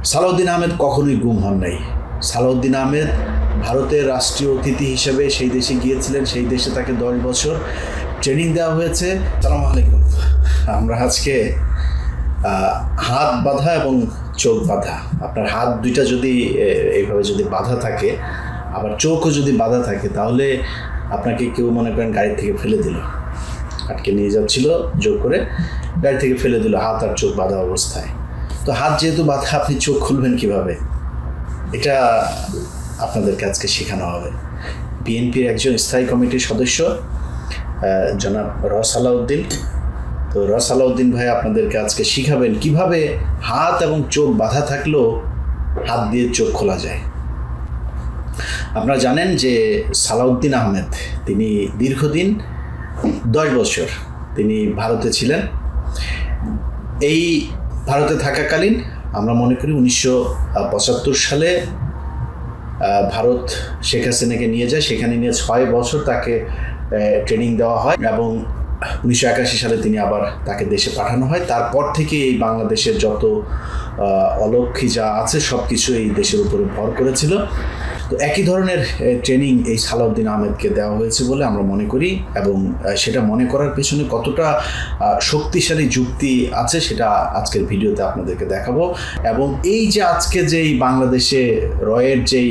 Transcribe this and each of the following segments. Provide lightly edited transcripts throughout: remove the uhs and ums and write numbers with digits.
সালাউদ্দিন আহমেদ কখনোই গুম হন নাই। সালাউদ্দিন আহমেদ ভারতের রাষ্ট্রীয় অতিথি হিসেবে সেই দেশে গিয়েছিলেন, সেই দেশে তাকে 10 বছর ট্রেনিং দেওয়া হয়েছে। আসসালামু আলাইকুম। আমরা আজকে হাত বাঁধা এবং চোখ বাঁধা, আপনার হাত দুইটা যদি এইভাবে যদি বাঁধা থাকে, আবার চোখও যদি বাঁধা থাকে, তাহলে আপনাকে কেউ মনে করেন গাড়ি থেকে ফেলে দিল, আটকে নিয়ে যাচ্ছিল জোর করে, গাড়ি থেকে ফেলে দিল হাত আর চোখ বাঁধা অবস্থায়। তো হাত যেহেতু বাঁধা, আপনি চোখ খুলবেন কিভাবে, এটা আপনাদেরকে আজকে শেখানো হবে। বিএনপির একজন স্থায়ী কমিটির সদস্য জনাব সালাউদ্দিন, তো সালাউদ্দিন ভাই আপনাদেরকে আজকে শিখাবেন কিভাবে হাত এবং চোখ বাঁধা থাকলেও হাত দিয়ে চোখ খোলা যায়। আপনারা জানেন যে সালাউদ্দিন আহমেদ তিনি দীর্ঘদিন 10 বছর তিনি ভারতে ছিলেন। এই ভারতে থাকাকালীন আমরা মনে করি 1975 সালে ভারত শেখ হাসিনাকে নিয়ে যায়, সেখানে নিয়ে 6 বছর তাকে ট্রেনিং দেওয়া হয় এবং 1981 সালে তিনি আবার তাকে দেশে পাঠানো হয়। তারপর থেকে এই বাংলাদেশের যত অলক্ষী যা আছে সব কিছু এই দেশের উপরে ভর করেছিল। তো একই ধরনের ট্রেনিং এই সালাউদ্দিন আহমেদকে দেওয়া হয়েছে বলে আমরা মনে করি, এবং সেটা মনে করার পেছনে কতটা শক্তিশালী যুক্তি আছে সেটা আজকের ভিডিওতে আপনাদেরকে দেখাবো। এবং এই যে আজকে যেই বাংলাদেশে রয়ের যেই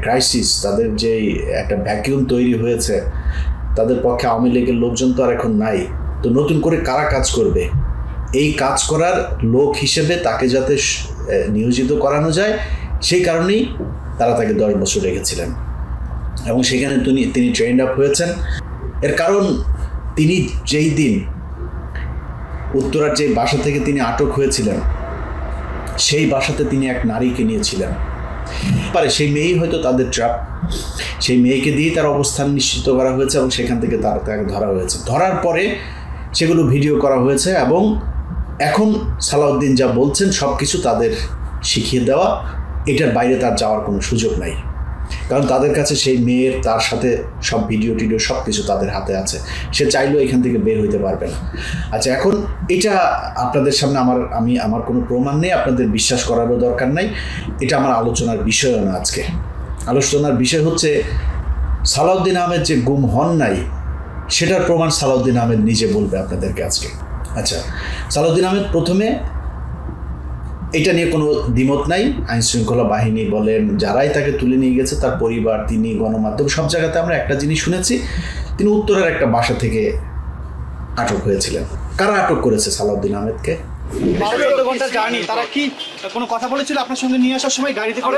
ক্রাইসিস, তাদের যেই একটা ভ্যাকিউম তৈরি হয়েছে, তাদের পক্ষে আওয়ামী লীগের লোকজন তো আর এখন নাই, তো নতুন করে কারা কাজ করবে, এই কাজ করার লোক হিসেবে তাকে যাতে নিয়োজিত করানো যায়, সেই কারণেই তারা তাকে 10 বছর রেখেছিলেন এবং সেখানে তিনি ট্রেন্ড আপ হয়েছেন। এর কারণ তিনি যেই দিন উত্তরার যে বাসা থেকে তিনি আটক হয়েছিলেন, সেই বাসাতে তিনি এক নারীকে নিয়েছিলেন। সেই মেয়েই হয়তো তাদের ট্র্যাপ, সেই মেয়েকে দিয়েই তার অবস্থান নিশ্চিত করা হয়েছে এবং সেখান থেকে তাকে ধরা হয়েছে। ধরার পরে সেগুলো ভিডিও করা হয়েছে এবং এখন সালাউদ্দিন যা বলছেন সব কিছু তাদের শিখিয়ে দেওয়া, এটার বাইরে তার যাওয়ার কোনো সুযোগ নাই, কারণ তাদের কাছে সেই মেয়ের তার সাথে সব ভিডিও টিডিও সব কিছু তাদের হাতে আছে, সে চাইলেও এখান থেকে বের হইতে পারবে না। আচ্ছা, এখন এটা আপনাদের সামনে আমার কোনো প্রমাণ নেই, আপনাদের বিশ্বাস করারও দরকার নাই, এটা আমার আলোচনার বিষয়ও না। আজকে আলোচনার বিষয় হচ্ছে সালাউদ্দিন আহমেদ যে গুম হন নাই সেটার প্রমাণ সালাউদ্দিন আহমেদ নিজে বলবে আপনাদেরকে আজকে। আচ্ছা, সালাউদ্দিন আহমেদ প্রথমে, এটা নিয়ে কোনো দ্বিমত নাই, আইনশৃঙ্খলা বাহিনী বলেন, যারাই তাকে তুলে নিয়ে গেছে, তার পরিবার, তিনি, গণমাধ্যম, সব জায়গাতে আমরা একটা জিনিস শুনেছি, তিনি উত্তরের একটা বাসা থেকে আটক হয়েছিলেন। কারা আটক করেছে সালাউদ্দিন আহমেদকে? 12-14 ঘন্টার জার্নি, তারা কি কোনো কথা বলেছিল আপনার সঙ্গে নিয়ে আসার সময় গাড়িতে করে?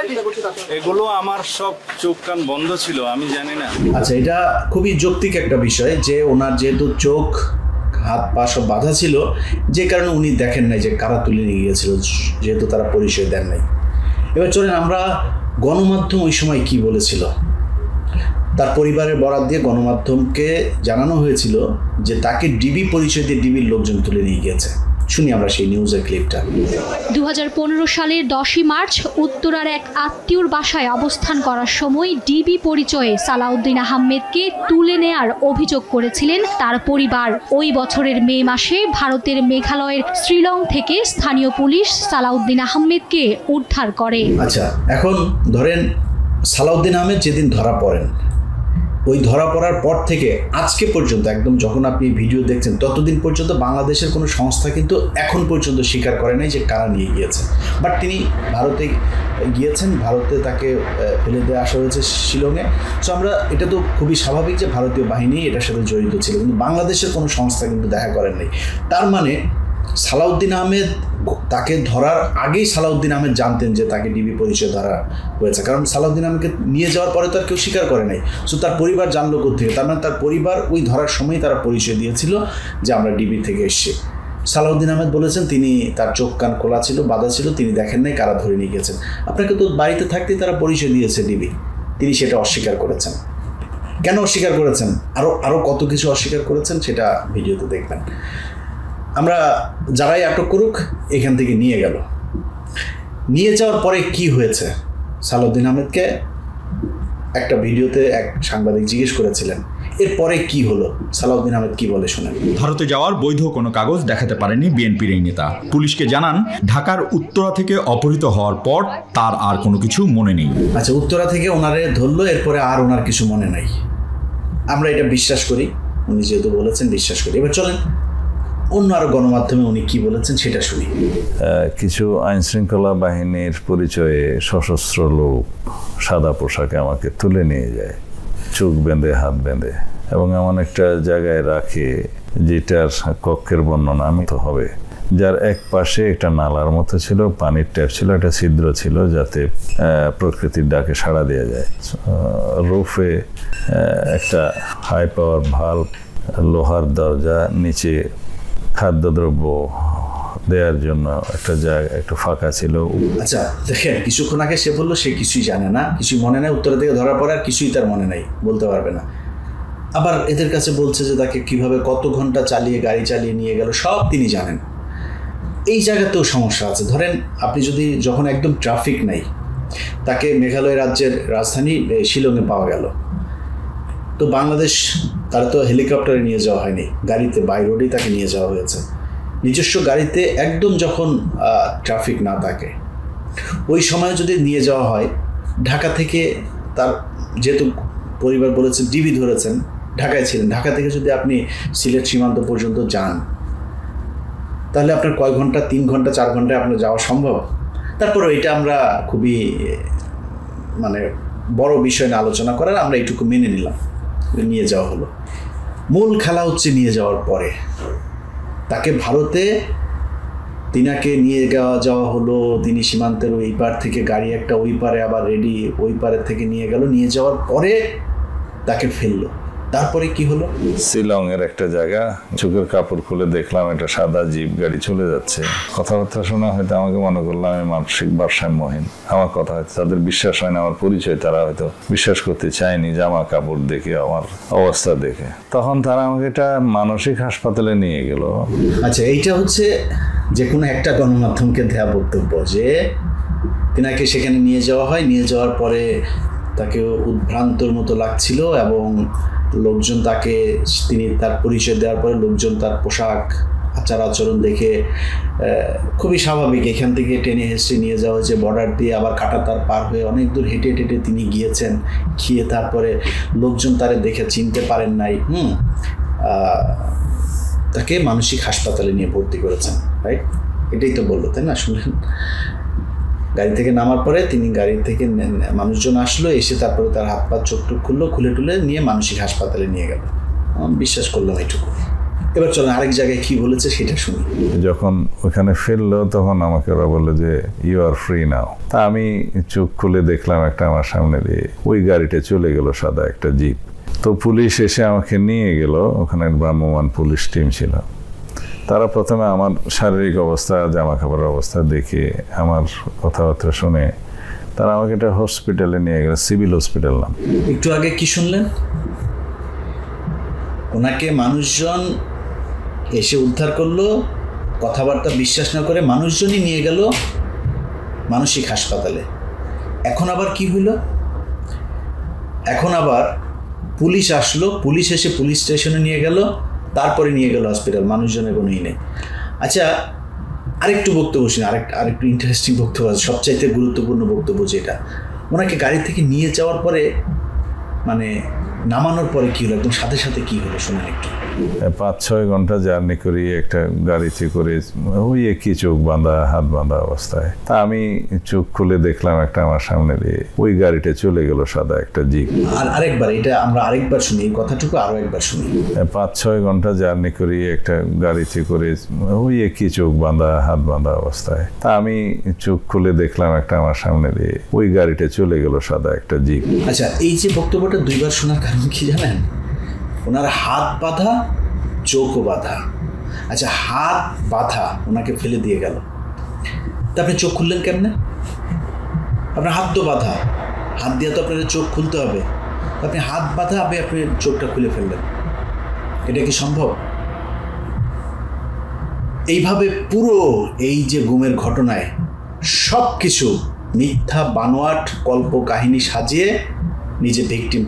এগুলো আমার সব চোখ কান বন্ধ ছিল, আমি জানি না। আচ্ছা, এটা খুবই যৌক্তিক একটা বিষয় যে ওনার যেহেতু চোখ হাত পা সব বাধা ছিল, যে কারণে উনি দেখেন নাই যে কারা তুলে নিয়ে গিয়েছিল, যেহেতু তারা পরিচয় দেন নাই। এবার চলেন আমরা গণমাধ্যম ওই সময় কি বলেছিল। তার পরিবারের বরাত দিয়ে গণমাধ্যমকে জানানো হয়েছিল যে তাকে ডিবি পরিচয় দিয়ে ডিবির লোকজন তুলে নিয়ে গিয়েছে। শুনি আমরা সেই নিউজের ক্লিপটা। 2015 সালের 10ই মার্চ উত্তরার এক আত্মীয়র বাসায় অবস্থান করার সময় ডিবি পরিচয়ে সালাউদ্দিন আহমেদকে তুলে নেয়ার অভিযোগ করেছিলেন তার পরিবার। ওই বছরের মে মাসে ভারতের মেঘালয়ের শ্রীলং থেকে স্থানীয় পুলিশ সালাউদ্দিন আহমেদকে উদ্ধার করে। আচ্ছা, এখন ধরেন সালাউদ্দিন আহমেদ যেদিন ধরা পড়েন, ওই ধরা পড়ার পর থেকে আজকে পর্যন্ত, একদম যখন আপনি ভিডিও দেখছেন ততদিন পর্যন্ত বাংলাদেশের কোনো সংস্থা কিন্তু এখন পর্যন্ত স্বীকার করে নাই যে কারা নিয়ে গিয়েছে। বাট তিনি ভারতে গিয়েছেন, ভারতে তাকে ফেলে দিয়ে আসা হয়েছে শিলংয়ে। সো আমরা, এটা তো খুবই স্বাভাবিক যে ভারতীয় বাহিনী এটার সাথে জড়িত ছিল, কিন্তু বাংলাদেশের কোনো সংস্থা কিন্তু দেখা করেন নাই। তার মানে সালাউদ্দিন আহমেদ তাকে ধরার আগেই সালাউদ্দিন আহমেদ জানতেন যে তাকে ডিবি পরিচয় ধরা হয়েছে, কারণ সালাউদ্দিন আহমেদকে নিয়ে যাওয়ার পরে তো আর কেউ স্বীকার করে নাই। সো তার পরিবার জানলো কোথেকে? তার মানে তার পরিবার ওই ধরার সময় তারা পরিচয় দিয়েছিল যে আমরা ডিবি থেকে এসেছি। সালাউদ্দিন আহমেদ বলেছেন তিনি, তার চোখ কান খোলা ছিল, বাধা ছিল, তিনি দেখেন নাই কারা ধরে নিয়ে গেছেন। আপনাকে তো বাড়িতে থাকতেই তারা পরিচয় দিয়েছে ডিবি, তিনি সেটা অস্বীকার করেছেন। কেন অস্বীকার করেছেন? আরও কত কিছু অস্বীকার করেছেন সেটা ভিডিওতে দেখবেন। আমরা যারাই আটক করুক এখান থেকে নিয়ে গেল, নিয়ে যাওয়ার পরে কি হয়েছে? সালাউদ্দিন আহমেদকে একটা ভিডিওতে এক সাংবাদিক জিজ্ঞেস করেছিলেন এরপরে কি হলো সালাউদ্দিন আহমেদ কি বলে শোনেন। ভারতে যাওয়ার বৈধ কোনো কাগজ দেখাতে পারেনি বিএনপির এই নেতা। পুলিশকে জানান ঢাকার উত্তরা থেকে অপহৃত হওয়ার পর তার আর কোনো কিছু মনে নেই। আচ্ছা, উত্তরা থেকে ওনারে ধরলো, এরপরে আর ওনার কিছু মনে নাই। আমরা এটা বিশ্বাস করি, উনি যেহেতু বলেছেন বিশ্বাস করি। এবার চলেন অন্য আরো গণমাধ্যমে উনি কি বলেছেন সেটা শুনি। কিছু আইনশৃঙ্খলা বাহিনীর পরিচয়ে সশস্ত্র লোক সাদা পোশাকে আমাকে তুলে নিয়ে যায়, চোখ বেঁধে হাত বেঁধে, এবং এমন একটা জায়গায় রাখে যেটার কক্ষের বর্ণনা আমি তো হবে, যার এক পাশে একটা নালার মতো ছিল, পানির ট্যাপ ছিল, একটা ছিদ্র ছিল যাতে প্রকৃতির ডাকে সাড়া দেওয়া যায়। রুফে একটা হাই পাওয়ার ভাল্ব, লোহার দরজা, নিচে খাদ্যদ্রব্য দেওয়ার জন্য একটা জায়গা একটু ফাঁকা ছিল। আচ্ছা দেখেন, কিছুক্ষণ আগে সে বললো সে কিছুই জানে না, কিছুই মনে নাই, উত্তরা থেকে ধরার পরে আর কিছুই তার মনে নাই, বলতে পারবে না। আবার এদের কাছে বলছে যে তাকে কিভাবে কত ঘন্টা চালিয়ে গাড়ি চালিয়ে নিয়ে গেল সব তিনি জানেন। এই জায়গাতেও সমস্যা আছে। ধরেন আপনি যদি যখন একদম ট্রাফিক নাই, তাকে মেঘালয় রাজ্যের রাজধানী শিলংয়ে পাওয়া গেল, তো বাংলাদেশ তারা তো হেলিকপ্টারে নিয়ে যাওয়া হয়নি, গাড়িতে বাই রোডেই তাকে নিয়ে যাওয়া হয়েছে। নিজস্ব গাড়িতে একদম যখন ট্রাফিক না থাকে ওই সময় যদি নিয়ে যাওয়া হয়, ঢাকা থেকে তার যেহেতু পরিবার বলেছেন ডিবি ধরেছেন, ঢাকায় ছিলেন, ঢাকা থেকে যদি আপনি সিলেট সীমান্ত পর্যন্ত যান তাহলে আপনার কয় ঘন্টা, 3 ঘন্টা 4 ঘন্টায় আপনার যাওয়া সম্ভব। তারপরে এটা আমরা খুবই মানে বড় বিষয় নিয়ে আলোচনা করার, আমরা এইটুকু মেনে নিলাম, নিয়ে যাওয়া হলো। মূল খেলা হচ্ছে নিয়ে যাওয়ার পরে তাকে ভারতে তিনাকে নিয়ে যাওয়া হলো, তিনি সীমান্তের ওই পার থেকে গাড়ি একটা ওই পারে আবার রেডি, ওই পারে থেকে নিয়ে গেল, নিয়ে যাওয়ার পরে তাকে ফেললো। তারপরে কি হলো? শিলংয়ের একটা জায়গা, চোখের কাপড় খুলে দেখলাম একটা সাদা জিপ গাড়ি চলে যাচ্ছে। কথাবার্তা শোনা হয়তো আমাকে মনে করলাম আমি মানসিক ভারসাম্যহীন, আমার কথা হয়তো তাদের বিশ্বাস হয় না, আমার পরিচয় তারা হয়তো বিশ্বাস করতে চায়নি, জামা কাপড় দেখে আমার অবস্থা দেখে। তখন তারা আমাকে একটা মানসিক হাসপাতালে নিয়ে গেল। আচ্ছা, এইটা হচ্ছে যে কোনো একটা গণমাধ্যমকে দেয়া বক্তব্য যে তিনাকে সেখানে নিয়ে যাওয়া হয়, নিয়ে যাওয়ার পরে তাকে উদ্ভ্রান্তর মতো লাগছিল এবং লোকজন তাকে, তিনি তার পরিচয় দেওয়ার পরে লোকজন তার পোশাক আচার আচরণ দেখে খুবই স্বাভাবিক এখান থেকে টেনে হেসে নিয়ে যাওয়া হয়েছে, বর্ডার দিয়ে আবার কাঁটাতার পার হয়ে অনেক দূর হেঁটে হেঁটে তিনি গিয়েছেন, গিয়ে তারপরে লোকজন তারে দেখে চিনতে পারেন নাই, তাকে মানসিক হাসপাতালে নিয়ে ভর্তি করেছেন, রাইট? এটাই তো বললো, তাই না? শুনলেন, গাড়ি থেকে নামার পরে তিনি গাড়ি থেকে মানুষজন আসলো, এসে তারপরে তার হাত পা চোখ টুক খুললো, খুলে টুলে নিয়ে মানসিক হাসপাতালে নিয়ে গেল। বিশ্বাস করলাম এইটুকু। এবার চলেন আরেক জায়গায় কি বলেছে সেটা শুনি। যখন ওখানে ফেললো তখন আমাকে ওরা বললো যে ইউ আর ফ্রি নাও। তা আমি চোখ খুলে দেখলাম একটা আমার সামনে দিয়ে ওই গাড়িটা চলে গেল, সাদা একটা জিপ। তো পুলিশ এসে আমাকে নিয়ে গেল, ওখানে ভ্রাম্যমাণ পুলিশ টিম ছিল। তারা প্রথমে আমার শারীরিক অবস্থা, জামা কাপড়ের অবস্থা দেখে, আমার কথাবার্তা শুনে তারা আমাকে একটা হসপিটালে নিয়ে গেল, সিভিল হসপিটাল নাম। একটু আগে কি শুনলেন? ওনাকে মানুষজন এসে উদ্ধার করলো, কথাবার্তা বিশ্বাস না করে মানুষজনই নিয়ে গেল মানসিক হাসপাতালে। এখন আবার কি হইল? এখন আবার পুলিশ আসলো, পুলিশ এসে পুলিশ স্টেশনে নিয়ে গেল, তারপরে নিয়ে গেল হসপিটাল, মানুষজনের কোনোই নেই। আচ্ছা, আরেকটু বক্তব্য শুনি, আরেকটু ইন্টারেস্টিং বক্তব্য আছে, সবচাইতে গুরুত্বপূর্ণ বক্তব্য যেটা। ওনাকে গাড়ি থেকে নিয়ে যাওয়ার পরে মানে নামানোর পরে কি হলো, একদম সাথে সাথে কি হলো শুনুন একটু। 5-6 ঘন্টা জার্নি করি একটা গাড়িতে করে, ওই একই চোখ বাঁধা হাত বাঁধা অবস্থায়। তা আমি চোখ খুলে দেখলাম একটা আমার সামনে দিয়ে ওই গাড়িটা চলে গেল, সাদা একটা জিপ। আর আরেকবার এটা আমরা আরেকবার শুনি, এই কথাটুকু আরো একবার শুনি। 5-6 ঘন্টা জার্নি করি একটা গাড়িতে করে, ওই একই চোখ বাঁধা হাত বাঁধা অবস্থায়। তা আমি চোখ খুলে দেখলাম একটা আমার সামনে দিয়ে ওই গাড়িটা চলে গেল, সাদা একটা জিপ। আচ্ছা, এই যে বক্তব্যটা 2বার শোনার কারণ কি জানেন? ওনার হাত বাঁধা, চোখও বাঁধা। আচ্ছা, হাত বাঁধা, ওনাকে ফেলে দিয়ে গেল, তা আপনি চোখ খুললেন কেমনে? আপনার হাত তো বাঁধা, হাত দিয়ে তো আপনার চোখ খুলতে হবে, আপনি হাত বাঁধা আপনি চোখটা খুলে ফেললেন, এটা কি সম্ভব? এইভাবে পুরো এই যে গুমের ঘটনায় সব কিছু মিথ্যা বানোয়াট কল্প কাহিনী সাজিয়ে নিজে ভিকটিম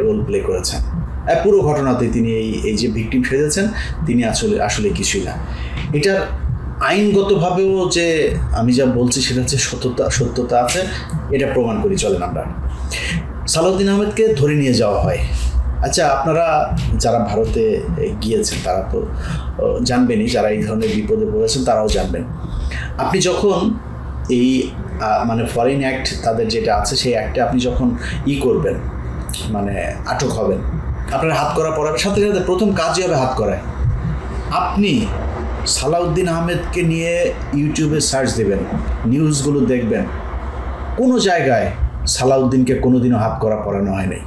রোল প্লে করেছেন পুরো ঘটনাতে তিনি এই যে ভিকটিম সেজেছেন তিনি আসলে কিছুই না। এটার আইনগতভাবেও যে আমি যা বলছি সেটা হচ্ছে সত্যতা আছে, এটা প্রমাণ করি চলেন আমরা। সালাউদ্দিন আহমেদকে ধরে নিয়ে যাওয়া হয়। আচ্ছা, আপনারা যারা ভারতে গিয়েছেন তারা তো জানবেনই, যারা এই ধরনের বিপদে পড়েছেন তারাও জানবেন। আপনি যখন এই মানে ফরেন অ্যাক্ট তাদের যেটা আছে সেই অ্যাক্টে আপনি যখন করবেন মানে আটক হবেন, আপনার হাত করা পড়ার সাথে সাথে প্রথম কাজই হবে হাত করায়। আপনি সালাউদ্দিন আহমেদকে নিয়ে ইউটিউবে সার্চ দেবেন, নিউজগুলো দেখবেন, কোনো জায়গায় সালাউদ্দিনকে কোনোদিনও হাত করা পড়ানো হয় নাই।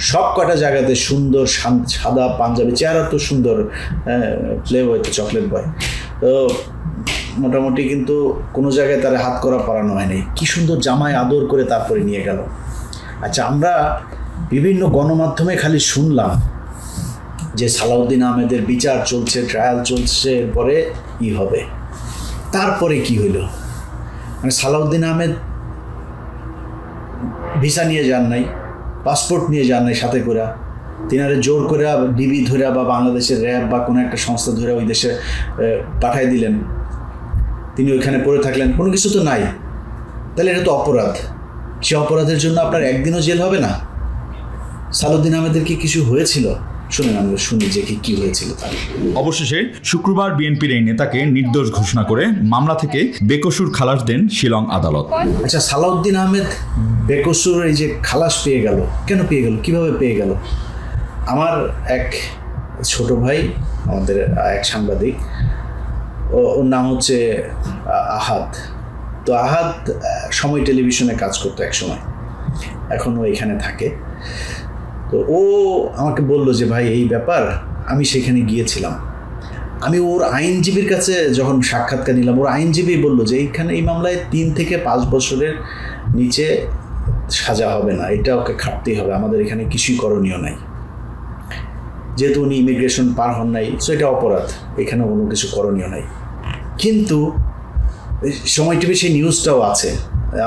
সব কটা জায়গাতে সুন্দর সাদা পাঞ্জাবি, চেহারা তো সুন্দর, প্লে বয় তো চকলেট বয়, তো মোটামুটি কিন্তু কোনো জায়গায় তারা হাত করা পড়ানো হয়নি। কি সুন্দর জামায় আদর করে তারপরে নিয়ে গেল। আচ্ছা, আমরা বিভিন্ন গণমাধ্যমে খালি শুনলাম যে সালাউদ্দিন আহমেদের বিচার চলছে, ট্রায়াল চলছে, এরপরে হবে। তারপরে কি হইল? মানে সালাউদ্দিন আহমেদ ভিসা নিয়ে যান নাই, পাসপোর্ট নিয়ে যান নাই সাথে করে, তিনারে জোর করে ডিবি ধরে বা বাংলাদেশের র্যাব বা কোনো একটা সংস্থা ধরে ওই দেশে পাঠাই দিলেন, তিনি ওইখানে পড়ে থাকলেন, কোনো কিছু তো নাই। তাহলে এটা তো অপরাধ। সে অপরাধের জন্য আপনার একদিনও জেল হবে না। সালাউদ্দিন আহমেদের কি কিছু হয়েছিল? শুনেন, আমরা শুনি যে কি হয়েছিল তার। অবশেষে শুক্রবার বিএনপির এই নেতাকে নির্দোষ ঘোষণা করে মামলা থেকে বেকসুর খালাস দেন শিলং আদালত। আচ্ছা, সালাউদ্দিন আহমেদ বেকসুর এই যে খালাস পেয়ে গেল, কেন পেয়ে গেল, কিভাবে পেয়ে গেল? আমার এক ছোট ভাই, আমাদের এক সাংবাদিক, ওর নাম হচ্ছে আহাদ। তো আহাদ সময় টেলিভিশনে কাজ করতো এক সময়, এখনও এখানে থাকে। তো ও আমাকে বলল যে ভাই এই ব্যাপার, আমি সেখানে গিয়েছিলাম। আমি ওর আইনজীবীর কাছে যখন সাক্ষাৎকার নিলাম, ওর আইনজীবী বলল যে এইখানে এই মামলায় 3 থেকে 5 বছরের নিচে সাজা হবে না, এটা ওকে খাটতেই হবে, আমাদের এখানে কিছুই করণীয় নাই। যেহেতু উনি ইমিগ্রেশন পার হন নাই, সো এটা অপরাধ, এখানে কোনো কিছু করণীয় নাই। কিন্তু সময় টিভি সেই নিউজটাও আছে,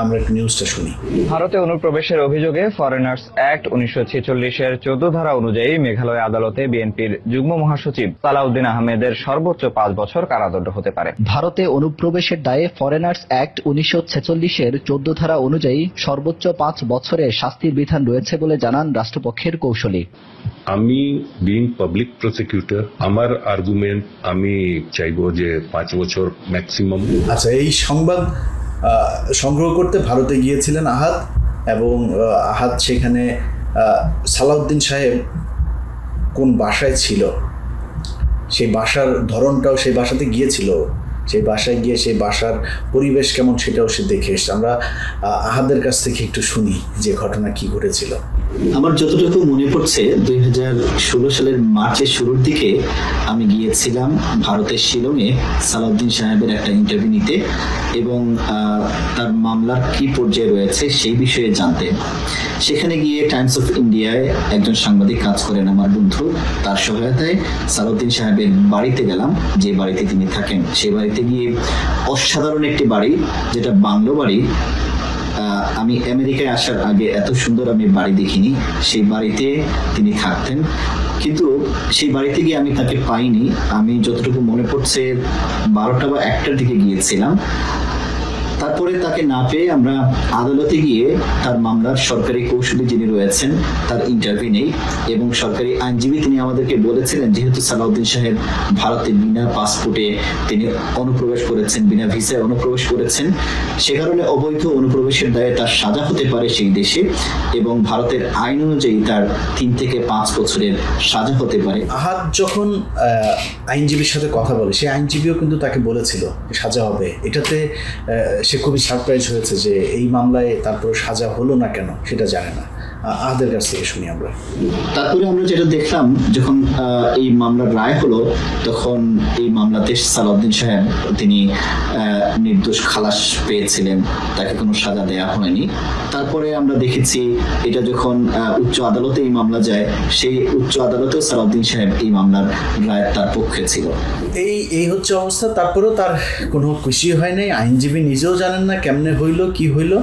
আমরা একটু নিউজটা শুনি। ভারতে অনুপ্রবেশের অভিযোগে ফরেনার্স অ্যাক্ট 1946-এর 14 ধারা অনুযায়ী মেঘালয় আদালতে বিএনপির যুগ্ম মহাসচিব সালাউদ্দিন আহমেদের সর্বোচ্চ 5 বছর কারাদণ্ড হতে পারে। ভারতে অনুপ্রবেশের দায়ে ফরেনার্স অ্যাক্ট 1946-এর 14 ধারা অনুযায়ী সর্বোচ্চ 5 বছরের শাস্তির বিধান রয়েছে বলে জানান রাষ্ট্রপক্ষের কৌঁসুলি। আমি বিং পাবলিক প্রসিকিউটর, আমার আর্গুমেন্ট আমি চাইবো যে 5 বছর ম্যাক্সিমাম। আচ্ছা, এই সংবাদ সংগ্রহ করতে ভারতে গিয়েছিলেন আহাদ, এবং আহাদ সেখানে সালাউদ্দিন সাহেব কোন বাসায় ছিল, সেই বাসার ধরনটাও, সেই বাসাতে গিয়েছিল, সেই বাসায় গিয়ে সেই বাসার পরিবেশ কেমন সেটাও সে দেখে এসছে। আমরা আহাদের কাছ থেকে একটু শুনি যে ঘটনা কি ঘটেছিল। আমার যতটুকু মনে পড়ছে 2016 সালের মার্চের শুরুর দিকে আমি গিয়েছিলাম ভারতের শিলংয়ে সালাউদ্দিন সাহেবের একটা ইন্টারভিউ নিতে এবং তার মামলার কি পর্যায়ে রয়েছে সেই বিষয়ে জানতে। সেখানে গিয়ে টাইমস অফ ইন্ডিয়ায় একজন সাংবাদিক কাজ করেন আমার বন্ধু, তার সহায়তায় সালাউদ্দিন সাহেবের বাড়িতে গেলাম, যে বাড়িতে তিনি থাকেন। সেই বাড়িতে গিয়ে অসাধারণ একটি বাড়ি, যেটা বাংলো বাড়ি। আমি আমেরিকায় আসার আগে এত সুন্দর আমি বাড়ি দেখিনি। সেই বাড়িতে তিনি থাকতেন, কিন্তু সেই বাড়িতে গিয়ে আমি তাকে পাইনি। আমি যতটুকু মনে পড়ছে 12টা বা 1টার দিকে গিয়েছিলাম। তারপরে তাকে না পেয়ে আমরা আদালতে গিয়ে তার মামলার সরকারি কৌঁসুলি যিনি রয়েছেন তার ইন্টারভিউ নেই, এবং সরকারি আইনজীবী তিনি আমাদেরকে বলেছিলেন যেহেতু সালাউদ্দিন সাহেব ভারতে বিনা পাসপোর্টে তিনি অনুপ্রবেশ করেছেন, বিনা ভিসায় অনুপ্রবেশ করেছেন, সে কারণে অবৈধ অনুপ্রবেশের দায়ে তার সাজা হতে পারে সেই দেশে, এবং ভারতের আইন অনুযায়ী তার 3 থেকে 5 বছরের সাজা হতে পারে। আহাদ যখন আইনজীবীর সাথে কথা বলে, সেই আইনজীবীও কিন্তু তাকে বলেছিল সাজা হবে। এটাতে সে খুবই সারপ্রাইজ হয়েছে যে এই মামলায় তারপর সাজা হলো না কেন, সেটা জানে না। আহাদের কাছ থেকে শুনি আমরা। তারপরে আমরা যেটা দেখলাম, যখন এই মামলার রায় হলো তখন এই মামলাতে সালাউদ্দিন সাহেব তিনি নির্দোষ খালাস পেয়েছিলেন, তাকে কোনো সাজা দেওয়া হয়নি। তারপরে আমরা দেখেছি এটা যখন উচ্চ আদালতে এই মামলা যায়, সেই উচ্চ আদালতেও সালাউদ্দিন সাহেব এই মামলার রায় তার পক্ষে ছিল। এই হচ্ছে অবস্থা। তারপরেও তার কোনো খুশি হয় নাই, আইনজীবী নিজেও জানেন না কেমনে হইল কি হইল।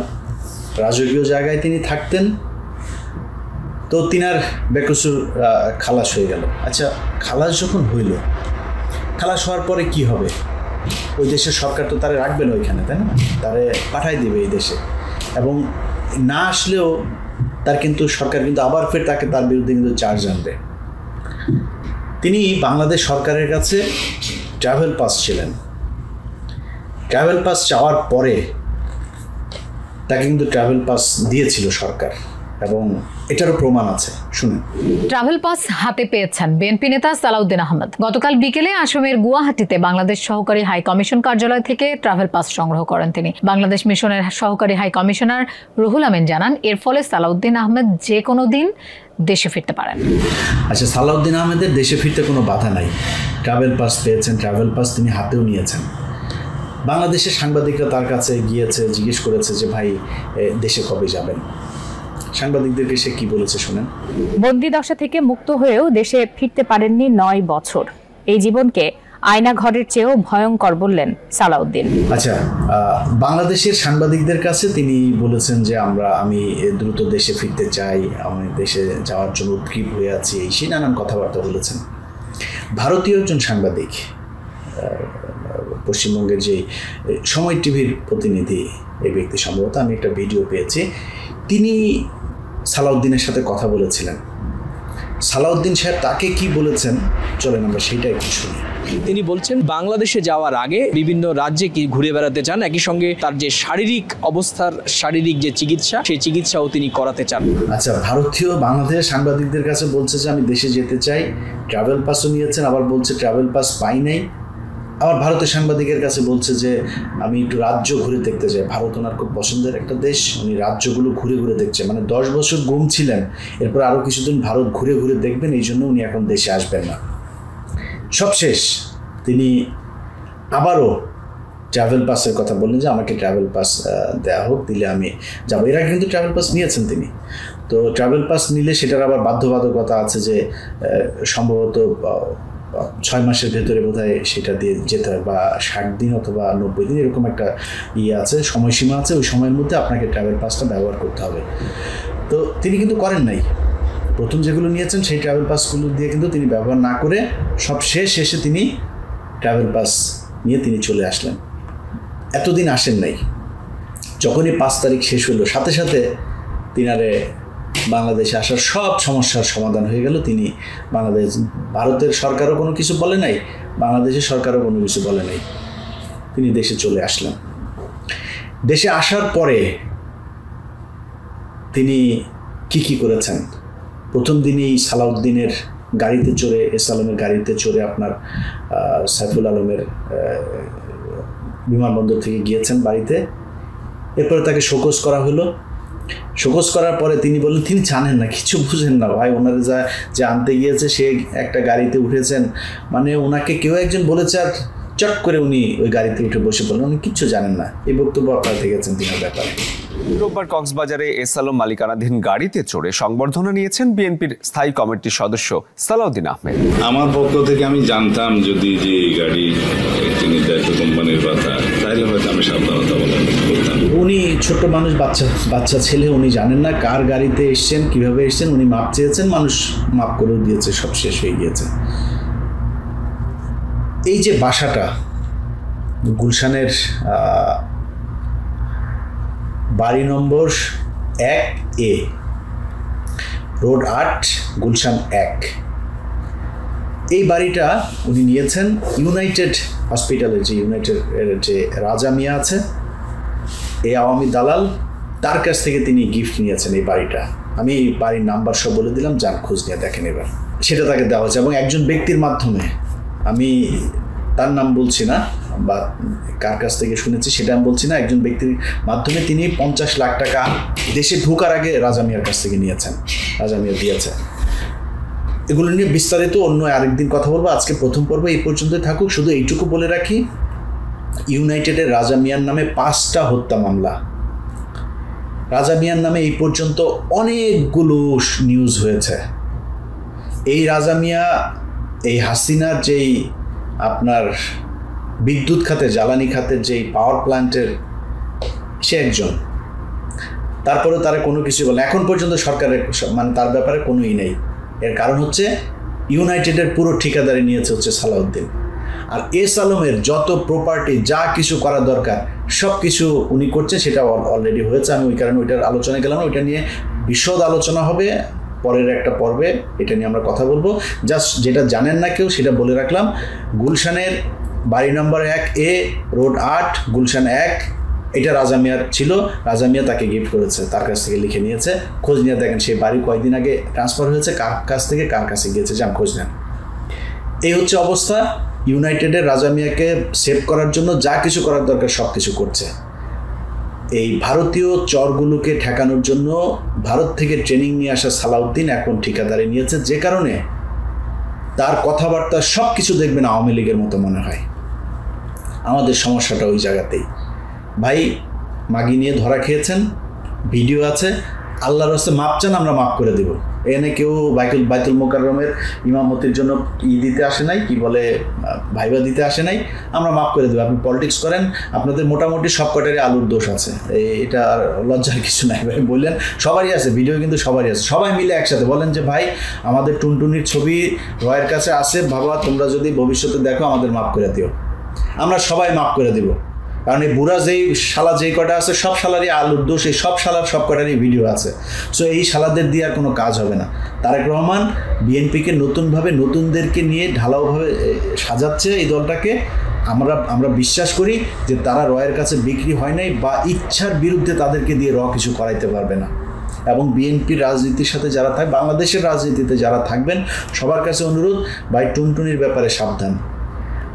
রাজকীয় জায়গায় তিনি থাকতেন। তো তো তিনার বেকসুর খালাস হয়ে গেল। আচ্ছা, খালাস যখন হইল, খালাস হওয়ার পরে কি হবে? ওই দেশের সরকার তো তারা রাখবে না ওইখানে, তাই না? তারে পাঠাই দেবে এই দেশে, এবং না আসলেও তার কিন্তু সরকার কিন্তু আবার ফের তার বিরুদ্ধে কিন্তু চার্জ আনবে। তিনি বাংলাদেশ সরকারের কাছে ট্রাভেল পাস ছিলেন। ট্রাভেল পাস চাওয়ার পরে তাকে কিন্তু ট্রাভেল পাস দিয়েছিল সরকার, এবং এটারও প্রমাণ আছে, শুনুন। ট্রাভেল পাস হাতে পেয়েছেন বিএনপি নেতা সালাউদ্দিন আহমেদ। গতকাল বিকেলে আসামের গুয়াহাটিতে বাংলাদেশ সহকারী হাই কমিশন কার্যালয় থেকে ট্রাভেল পাস সংগ্রহ করেন তিনি। বাংলাদেশ মিশনের সহকারী হাই কমিশনার রুহুল আমিন জানান, এর ফলে সালাউদ্দিন আহমেদ যে কোনো দিন দেশে ফিরতে পারেন। আচ্ছা, সালাউদ্দিন আহমেদের দেশে ফিরতে কোনো বাধা নাই। ট্রাভেল পাস পেয়েছেন, ট্রাভেল পাস তিনি হাতেও নিয়েছেন। বাংলাদেশের সাংবাদিকরা তার কাছে গিয়েছে, জিজ্ঞেস করেছে যে ভাই দেশে কবে যাবেন। সাংবাদিকদেরকে সে কি বলেছে শুনেন। বন্দিদশা থেকে মুক্ত হয়েও দেশে ফিরতে পারেননি 9 বছর। এই জীবনকে আয়না ঘরের চেয়েও ভয়ঙ্কর বললেন সালাউদ্দিন। আচ্ছা, বাংলাদেশের সাংবাদিকদের কাছে তিনি বলেছেন যে আমি দ্রুত দেশে ফিরতে চাই, আমি দেশে যাওয়ার জন্য উদ্গ্রীব হয়ে আছি, এই সেই নানান কথাবার্তা বলেছেন। ভারতীয় একজন সাংবাদিক, পশ্চিমবঙ্গের যে সময় টিভির প্রতিনিধি, এই ব্যক্তি সম্ভবত, আমি একটা ভিডিও পেয়েছি, তিনি সালাউদ্দিনের সাথে কথা বলেছিলেন। সালাউদ্দিন সাহেব তাকে কি বলেছেন, চলেন আমরা সেইটাই একটু শুনি। তিনি বলছেন বাংলাদেশে যাওয়ার আগে বিভিন্ন রাজ্যে কি ঘুরে বেড়াতে চান, একই সঙ্গে তার যে শারীরিক অবস্থার শারীরিক যে চিকিৎসা, সেই চিকিৎসাও তিনি করাতে চান। আচ্ছা, ভারতীয় বাংলাদেশের সাংবাদিকদের কাছে বলছে যে আমি দেশে যেতে চাই, ট্রাভেল পাসও নিয়েছেন, আবার বলছে ট্রাভেল পাস পাই নাই। আবার ভারতের সাংবাদিকের কাছে বলছে যে আমি একটু রাজ্য ঘুরে দেখতে চাই। ভারত ওনার খুব পছন্দের একটা দেশ, উনি রাজ্যগুলো ঘুরে ঘুরে দেখছে। মানে 10 বছর গুম ছিলেন, এরপর আরও কিছুদিন ভারত ঘুরে ঘুরে দেখবেন, এই জন্য উনি এখন দেশে আসবেন না। সবশেষ তিনি আবারও ট্রাভেল পাসের কথা বললেন যে আমাকে ট্রাভেল পাস দেওয়া হোক, দিলে আমি যাবো। এর আগে কিন্তু ট্রাভেল পাস নিয়েছেন তিনি। তো ট্রাভেল পাস নিলে সেটার আবার বাধ্যবাধকতা আছে যে সম্ভবত 6 মাসের ভেতরে বোধহয় সেটা দিয়ে যেতে হয়, বা 60 দিন অথবা 90 দিন, এরকম একটা আছে, সময়সীমা আছে। ওই সময়ের মধ্যে আপনাকে ট্রাভেল পাসটা ব্যবহার করতে হবে। তো তিনি কিন্তু করেন নাই। প্রথম যেগুলো নিয়েছেন সেই ট্রাভেল পাসগুলো দিয়ে কিন্তু তিনি ব্যবহার না করে সব শেষে তিনি ট্রাভেল পাস নিয়ে তিনি চলে আসলেন। এতদিন আসেন নাই। যখনই 5 তারিখ শেষ হলো, সাথে সাথে তিনারে বাংলাদেশে আসার সব সমস্যার সমাধান হয়ে গেল। তিনি ভারতের সরকারও কোনো কিছু বলে নাই, বাংলাদেশের সরকারও কোনো কিছু বলে নাই, তিনি দেশে চলে আসলেন। দেশে আসার পরে তিনি কি করেছেন? প্রথম দিনেই সালাউদ্দিনের গাড়িতে চড়ে, এস আলমের গাড়িতে চড়ে আপনার সাইফুল আলমের বিমানবন্দর থেকে গিয়েছেন বাড়িতে। এরপরে তাকে শোকজ করা হলো। শোকজ করার পরে তিনি বললেন তিনি জানেন না, কিছু বুঝেন না ভাই, ওনারা যে আনতে গিয়েছে সে একটা গাড়িতে উঠেছেন, মানে ওনাকে কেউ একজন বলেছে আর চট করে উনি ওই গাড়িতে উঠে বসে পড়লেন, উনি কিচ্ছু জানেন না। এই বক্তব্য আপনারা দেখেছেন তিনার ব্যাপারে। রোববার কক্সবাজারে এস আলম মালিকানাধীন গাড়িতে চড়ে সংবর্ধনা নিয়েছেন বিএনপির স্থায়ী কমিটির সদস্য সালাউদ্দিন আহমেদ। আমার পক্ষ থেকে আমি জানতাম যদি যে এই গাড়ি তিনি দায়িত্ব কোম্পানির কথা, তাহলে হয়তো আমি সাবধানতা অবলম্বন করতাম। উনি ছোট্ট মানুষ, বাচ্চা ছেলে, উনি জানেন না কার গাড়িতে এসছেন, কিভাবে এসছেন। উনি মাপ চেয়েছেন, মানুষ মাপ করেও দিয়েছে, সব শেষ হয়ে গিয়েছে। এই যে বাসাটা গুলশানের বাড়ি নম্বর 1A, রোড 8, গুলশান 1, এই বাড়িটা উনি নিয়েছেন ইউনাইটেড হসপিটালের যে রাজা মিয়া আছে, এই আওয়ামী দালাল, তার কাছ থেকে তিনি গিফট নিয়েছেন এই বাড়িটা। আমি এই বাড়ির নাম্বার সব বলে দিলাম, যান খোঁজ নিয়ে দেখেন এবার। সেটা তাকে দেওয়া হয়েছে এবং একজন ব্যক্তির মাধ্যমে, আমি তার নাম বলছি না বা কার কাছ থেকে শুনেছি সেটা আমি বলছি না, একজন ব্যক্তির মাধ্যমে তিনি 50 লাখ টাকা দেশে ঢোকার আগে রাজা মিয়ার কাছ থেকে নিয়েছেন, রাজা মিয়া দিয়েছে। এগুলো নিয়ে বিস্তারিত অন্য আরেকদিন কথা বলবো। আজকে প্রথম পর্ব এই পর্যন্তই থাকুক। শুধু এইটুকু বলে রাখি, ইউনাইটেডের রাজা মিয়ার নামে 5টা হত্যা মামলা। রাজা মিয়ার নামে এই পর্যন্ত অনেকগুলো নিউজ হয়েছে। এই রাজা মিয়া, এই হাসিনার যেই আপনার বিদ্যুৎ খাতে, জ্বালানি খাতের যেই পাওয়ার প্ল্যান্টের সে একজন, তারপরে তারা কোনো কিছু বলে এখন পর্যন্ত সরকারের মানে তার ব্যাপারে কোনোই নেই। এর কারণ হচ্ছে ইউনাইটেডের পুরো ঠিকাদারি নিয়েছে হচ্ছে সালাউদ্দিন। আর এস আলমের যত প্রপার্টি যা কিছু করা দরকার সব কিছু উনি করছে, সেটা অলরেডি হয়েছে। আমি ওই কারণে ওইটার আলোচনায় গেলাম না, ওইটা নিয়ে বিশদ আলোচনা হবে পরের একটা পর্বে, এটা নিয়ে আমরা কথা বলবো। জাস্ট যেটা জানেন না কেউ সেটা বলে রাখলাম, গুলশানের বাড়ি নম্বর 1A রোড 8 গুলশান 1, এটা রাজা মিয়ার ছিল, রাজা মিয়া তাকে গিফট করেছে, তার কাছ থেকে লিখে নিয়েছে। খোঁজ নিয়ে দেখেন সেই বাড়ি কয়েকদিন আগে ট্রান্সফার হয়েছে, কার কাছ থেকে কার কাছে গিয়েছে যান খোঁজ নেন। এই হচ্ছে অবস্থা। ইউনাইটেডের রাজা মিয়াকে সেভ করার জন্য যা কিছু করার দরকার সব কিছু করছে। এই ভারতীয় চরগুলোকে ঠেকানোর জন্য ভারত থেকে ট্রেনিং নিয়ে আসা সালাউদ্দিন এখন ঠিকাদারি নিয়েছে, যে কারণে তার কথাবার্তা সব কিছু দেখবেন আওয়ামী লীগের মতো মনে হয়। আমাদের সমস্যাটা ওই জায়গাতেই। ভাই মাগি নিয়ে ধরা খেয়েছেন, ভিডিও আছে, আল্লাহর রাস্তে মাপ চান, আমরা মাপ করে দেব। এখানে কেউ বাইতুল মোকাররমের ইমামতির জন্য দিতে আসে নাই, কি বলে ভাইবা দিতে আসে নাই, আমরা মাফ করে দেবো। আপনি পলিটিক্স করেন, আপনাদের মোটামুটি সব কটারই আলুর দোষ আছে, এটা আর লজ্জার কিছু নাই। ভাই বললেন সবারই আছে, ভিডিও কিন্তু সবারই আছে, সবাই মিলে একসাথে বলেন যে ভাই আমাদের টুনটুনির ছবি রয়ের কাছে আছে, বাবা তোমরা যদি ভবিষ্যতে দেখো আমাদের মাফ করে দিও, আমরা সবাই মাফ করে দিব। কারণ এই বুড়া যেই শালা যেই কটা আছে সব শালারই আলুর দোষ, এই সব শালার সব কটারই ভিডিও আছে। সো এই শালাদের দিয়ে আর কোনো কাজ হবে না। তারেক রহমান বিএনপিকে নতুনভাবে নতুনদেরকে নিয়ে ঢালাওভাবে সাজাচ্ছে এই দলটাকে। আমরা বিশ্বাস করি যে তারা রয়ের কাছে বিক্রি হয় নাই, বা ইচ্ছার বিরুদ্ধে তাদেরকে দিয়ে কিছু করাইতে পারবে না। এবং বিএনপির রাজনীতির সাথে যারা থাকবে, বাংলাদেশের রাজনীতিতে যারা থাকবেন, সবার কাছে অনুরোধ, ভাই টুনটুনির ব্যাপারে সাবধান।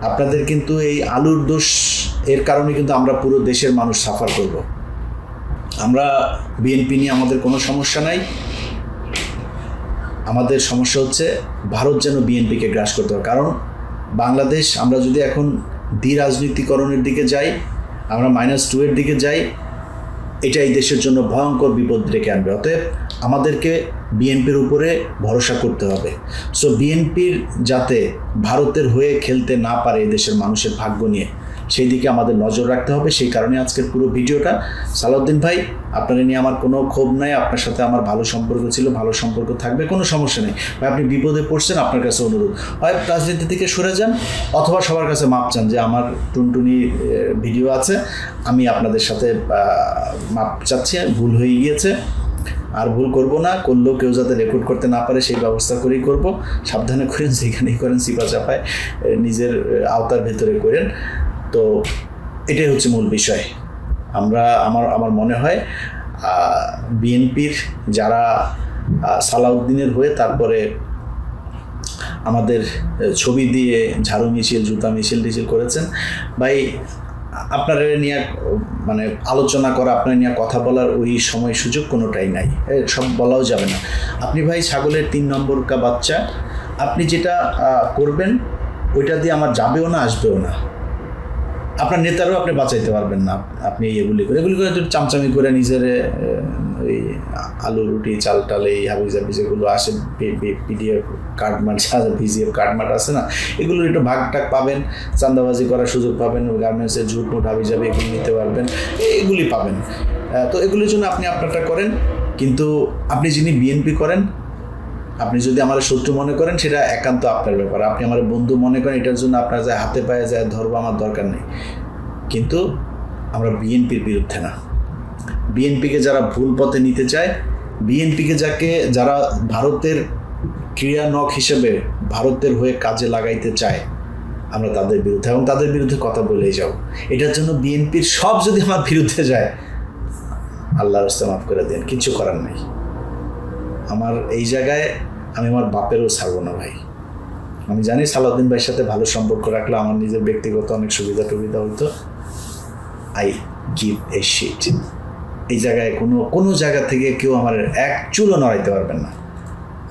আপনাদের কিন্তু এই আলুর দোষ এর কারণে কিন্তু আমরা পুরো দেশের মানুষ সাফার করব। আমরা বিএনপি নিয়ে আমাদের কোনো সমস্যা নাই, আমাদের সমস্যা হচ্ছে ভারত যেন বিএনপিকে গ্রাস করতে হবে। কারণ বাংলাদেশ, আমরা যদি এখন রাজনীতিকরণের দিকে যাই, আমরা -2 এর দিকে যাই, এটা এই দেশের জন্য ভয়ঙ্কর বিপদ ডেকে আনবে। অতএব আমাদেরকে বিএনপির উপরে ভরসা করতে হবে। সো বিএনপির যাতে ভারতের হয়ে খেলতে না পারে এই দেশের মানুষের ভাগ্য নিয়ে, সেই দিকে আমাদের নজর রাখতে হবে। সেই কারণে আজকের পুরো ভিডিওটা। সালাউদ্দিন ভাই, আপনারা নিয়ে আমার কোনো ক্ষোভ নাই, আপনার সাথে আমার ভালো সম্পর্ক ছিল, ভালো সম্পর্ক থাকবে, কোনো সমস্যা নেই ভাই। আপনি বিপদে পড়ছেন, আপনার কাছে অনুরোধ, হয় রাজনীতি থেকে সরে যান, অথবা সবার কাছে মাপ চান যে আমার টুনটুনি ভিডিও আছে, আমি আপনাদের সাথে মাপ চাচ্ছি, ভুল হয়ে গিয়েছে, আর ভুল করব না, করলেও কেউ যাতে রেকর্ড করতে না পারে সেই ব্যবস্থা করেই করব। সাবধানে করেন, যেখানেই করেন চিপা চাপায় নিজের আওতার ভেতরে করেন। তো এটাই হচ্ছে মূল বিষয়। আমার মনে হয় বিএনপির যারা সালাউদ্দিনের হয়ে তারপরে আমাদের ছবি দিয়ে ঝাড়ু মিছিল, জুতা মিছিল করেছেন, ভাই আপনারা নিয়ে মানে আলোচনা করা, আপনার নিয়ে কথা বলার ওই সময় সুযোগ কোনোটাই নাই, সব বলাও যাবে না। আপনি ভাই ছাগলের 3 নম্বর কা বাচ্চা, আপনি যেটা করবেন ওইটা দিয়ে আমার যাবেও না, আসবেও না, আপনার নেতারও আপনি বাঁচাইতে পারবেন না। আপনি এগুলি করে চামচামি করে নিজের ওই আলু রুটি চাল টাল এই হাবিজাবি যেগুলো আসে, পিডিএফ কার্ডমার্ট, ভিজিএফ কার্ডমার্ট আছে না, এগুলোর একটু ভাগটাক পাবেন, চান্দাবাজি করার সুযোগ পাবেন, গার্মেন্টসের ঝুটমুট হাবিজাবি এগুলো নিতে পারবেন, এগুলি পাবেন। তো এগুলির জন্য আপনি আপনারটা করেন, কিন্তু আপনি যিনি বিএনপি করেন, আপনি যদি আমার শত্রু মনে করেন সেটা একান্ত আপনার ব্যাপার। আপনি আমার বন্ধু মনে করেন, এটার জন্য আপনার যায় হাতে পায়ে যায় ধরবো, আমার দরকার নেই। কিন্তু আমরা বিএনপির বিরুদ্ধে না। বিএনপিকে যারা ভুল পথে নিতে চায়, বিএনপিকে যারা ভারতের ক্রীড়ানক হিসেবে ভারতের হয়ে কাজে লাগাইতে চায়, আমরা তাদের বিরুদ্ধে, এবং তাদের বিরুদ্ধে কথা বলেই যাও। এটার জন্য বিএনপির সব যদি আমার বিরুদ্ধে যায়, আল্লাহর রাস্তায় মাফ করে দেন, কিছু করার নেই। আমার এই জায়গায় আমি আমার বাপেরও ছাড়বো না ভাই। আমি জানি সালাউদ্দিন ভাইয়ের সাথে ভালো সম্পর্ক রাখলে আমার নিজের ব্যক্তিগত অনেক সুবিধা হইতো। I give a sheet. এই জায়গায় কোনো জায়গা থেকে কেউ আমার এক চুলও নড়াইতে পারবেন না।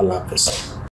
আল্লাহ হাফেজ।